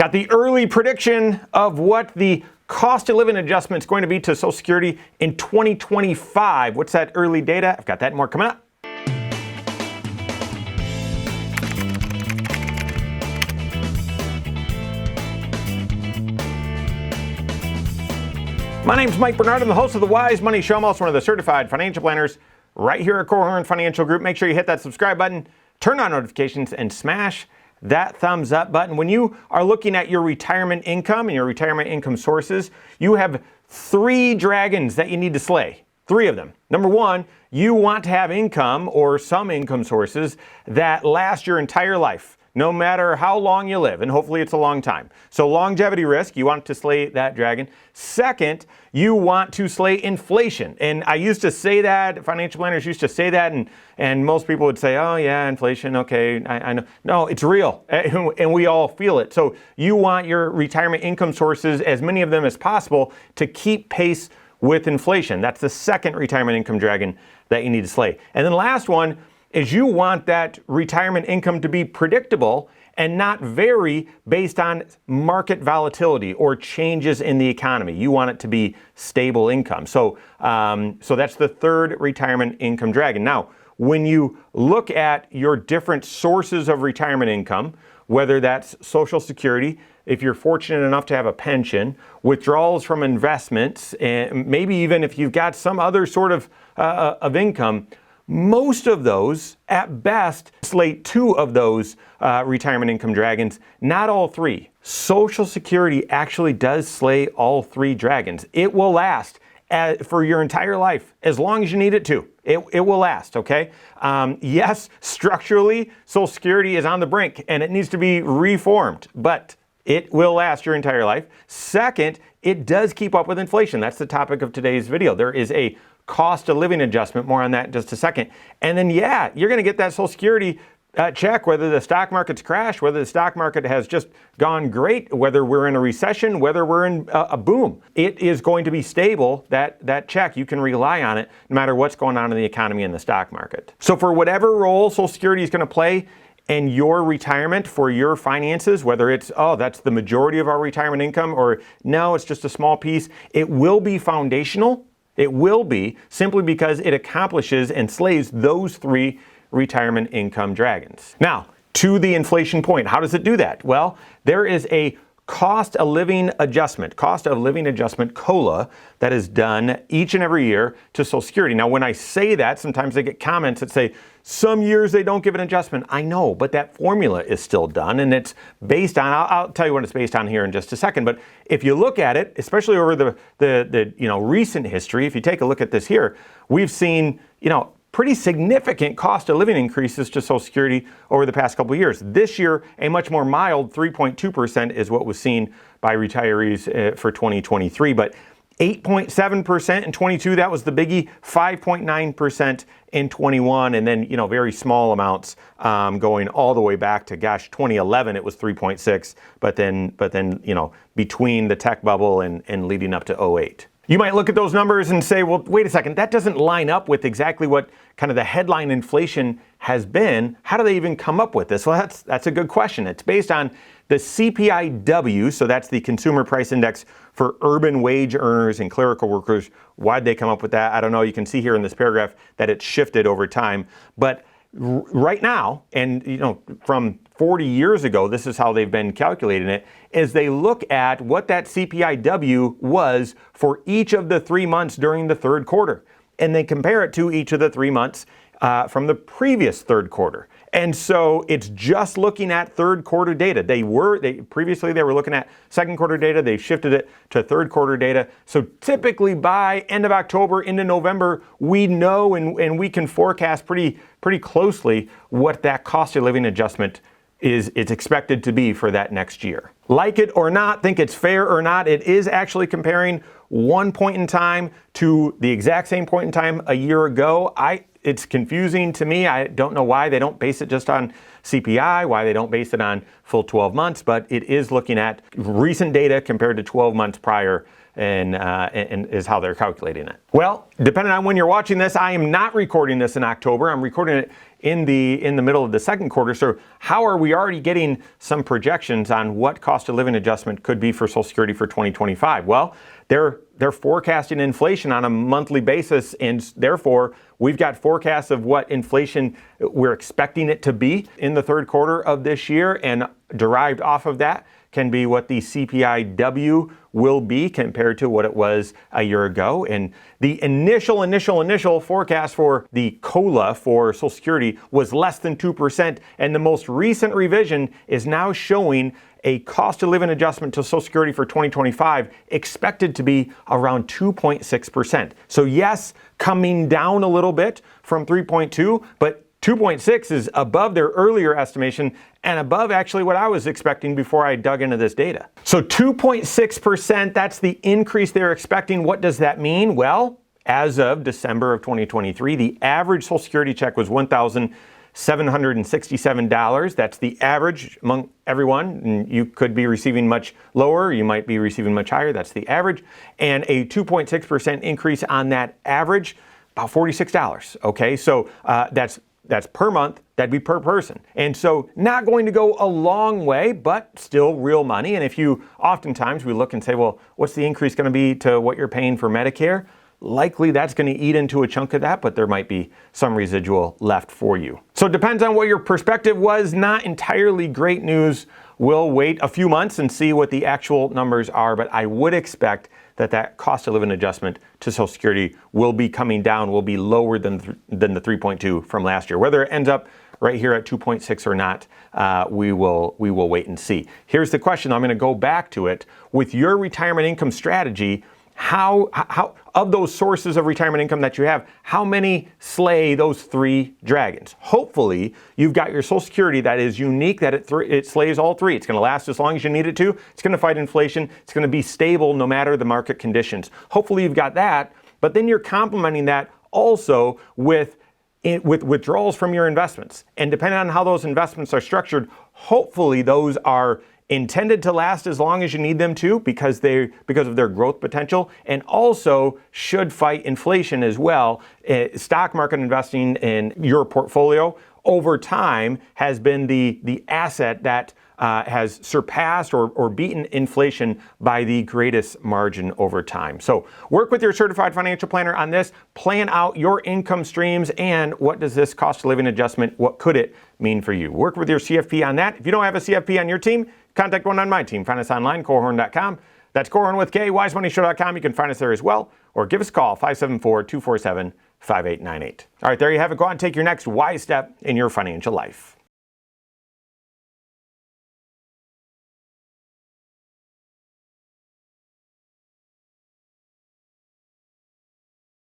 Got the early prediction of what the cost of living adjustment is going to be to Social Security in 2025. What's that early data? I've got that and more coming up. My name's Mike Bernard. I'm the host of the Wise Money Show. I'm also one of the certified financial planners right here at Korhorn Financial Group. Make sure you hit that subscribe button, turn on notifications, and smash that thumbs up button. When you are looking at your retirement income and your retirement income sources, you have three dragons that you need to slay. Three of them. Number one, you want to have income or some income sources that last your entire life, no matter how long you live, and hopefully it's a long time. So longevity risk, you want to slay that dragon. Second, you want to slay inflation. And I used to say that, financial planners used to say that, and most people would say, oh yeah, inflation, okay, I know. No, it's real, and we all feel it. So you want your retirement income sources, as many of them as possible, to keep pace with inflation. That's the second retirement income dragon that you need to slay. And then the last one is you want that retirement income to be predictable and not vary based on market volatility or changes in the economy. You want it to be stable income. So that's the third retirement income dragon. Now, when you look at your different sources of retirement income, whether that's Social Security, if you're fortunate enough to have a pension, withdrawals from investments, and maybe even if you've got some other sort of income, most of those, at best, slay two of those retirement income dragons, not all three. Social Security actually does slay all three dragons. It will last for your entire life, as long as you need it to. It will last, okay? Yes, structurally, Social Security is on the brink, and it needs to be reformed, but it will last your entire life. Second, it does keep up with inflation. That's the topic of today's video. There is a cost of living adjustment, more on that in just a second. And then, yeah, you're going to get that Social Security check, whether the stock market's crashed, whether the stock market has just gone great, whether we're in a recession, whether we're in a boom. It is going to be stable, that check. You can rely on it no matter what's going on in the economy and the stock market. So for whatever role Social Security is going to play in your retirement for your finances, whether it's, oh, that's the majority of our retirement income, or no, it's just a small piece, it will be foundational. It will be, simply because it accomplishes and slays those three retirement income dragons. Now, to the inflation point, how does it do that? Well, there is a cost of living adjustment, COLA, that is done each and every year to Social Security. Now, when I say that, sometimes I get comments that say, some years they don't give an adjustment. I know, but that formula is still done, and it's based on, I'll tell you what it's based on here in just a second, but if you look at it, especially over the recent history, if you take a look at this here, we've seen, pretty significant cost of living increases to Social Security over the past couple of years. This year, a much more mild 3.2% is what was seen by retirees for 2023, but 8.7% in 22, that was the biggie, 5.9% in 21, and then, very small amounts going all the way back to, 2011, it was 3.6, but then, between the tech bubble and leading up to 08. You might look at those numbers and say, well, wait a second, that doesn't line up with exactly what kind of the headline inflation has been. How do they even come up with this? Well, that's a good question. It's based on the CPIW, so that's the Consumer Price Index for urban wage earners and clerical workers. Why'd they come up with that? I don't know. You can see here in this paragraph that it's shifted over time. But right now, and from 40 years ago, this is how they've been calculating it, is they look at what that CPIW was for each of the 3 months during the third quarter. And they compare it to each of the 3 months from the previous third quarter. And so it's just looking at third quarter data. Previously they were looking at second quarter data. They shifted it to third quarter data. So typically by end of October into November, we know and we can forecast pretty closely what that cost of living adjustment is expected to be for that next year. Like it or not, think it's fair or not, it is actually comparing one point in time to the exact same point in time a year ago. It's confusing to me. I don't know why they don't base it just on CPI, why they don't base it on full 12 months, but it is looking at recent data compared to 12 months prior and is how they're calculating it. Well, depending on when you're watching this, I am not recording this in October. I'm recording it in the middle of the second quarter. So how are we already getting some projections on what cost of living adjustment could be for Social Security for 2025? Well, they're forecasting inflation on a monthly basis, and therefore we've got forecasts of what inflation we're expecting it to be in the third quarter of this year, and derived off of that can be what the CPIW will be compared to what it was a year ago. And the initial forecast for the COLA for Social Security was less than 2%. And the most recent revision is now showing a cost of living adjustment to Social Security for 2025 expected to be around 2.6%. So yes, coming down a little bit from 3.2, but 2.6 is above their earlier estimation and above actually what I was expecting before I dug into this data. So 2.6%, that's the increase they're expecting. What does that mean? Well, as of December of 2023, the average Social Security check was $1,767. That's the average among everyone. And you could be receiving much lower, you might be receiving much higher. That's the average. And a 2.6% increase on that average, about $46. Okay, so that's per month, that'd be per person. And so not going to go a long way, but still real money. And if you, oftentimes we look and say, well, what's the increase going to be to what you're paying for Medicare? Likely that's going to eat into a chunk of that, but there might be some residual left for you. So it depends on what your perspective was. Not entirely great news. We'll wait a few months and see what the actual numbers are, but I would expect that cost of living adjustment to Social Security will be coming down, will be lower than the 3.2 from last year. Whether it ends up right here at 2.6 or not, we will wait and see. Here's the question. I'm going to go back to it. With your retirement income strategy, how of those sources of retirement income that you have, how many slay those three dragons? Hopefully, you've got your Social Security that is unique, that it slays all three. It's going to last as long as you need it to. It's going to fight inflation. It's going to be stable no matter the market conditions. Hopefully, you've got that, but then you're complementing that also with withdrawals from your investments. And depending on how those investments are structured, hopefully those are intended to last as long as you need them to because of their growth potential, and also should fight inflation as well. Stock market investing in your portfolio over time has been the asset that has surpassed or beaten inflation by the greatest margin over time. So work with your certified financial planner on this. Plan out your income streams and what does this cost of living adjustment, what could it mean for you? Work with your CFP on that. If you don't have a CFP on your team, contact one on my team. Find us online, Korhorn.com. That's Korhorn with K, wisemoneyshow.com. You can find us there as well, or give us a call, 574-247-5898. All right, there you have it. Go out and take your next wise step in your financial life.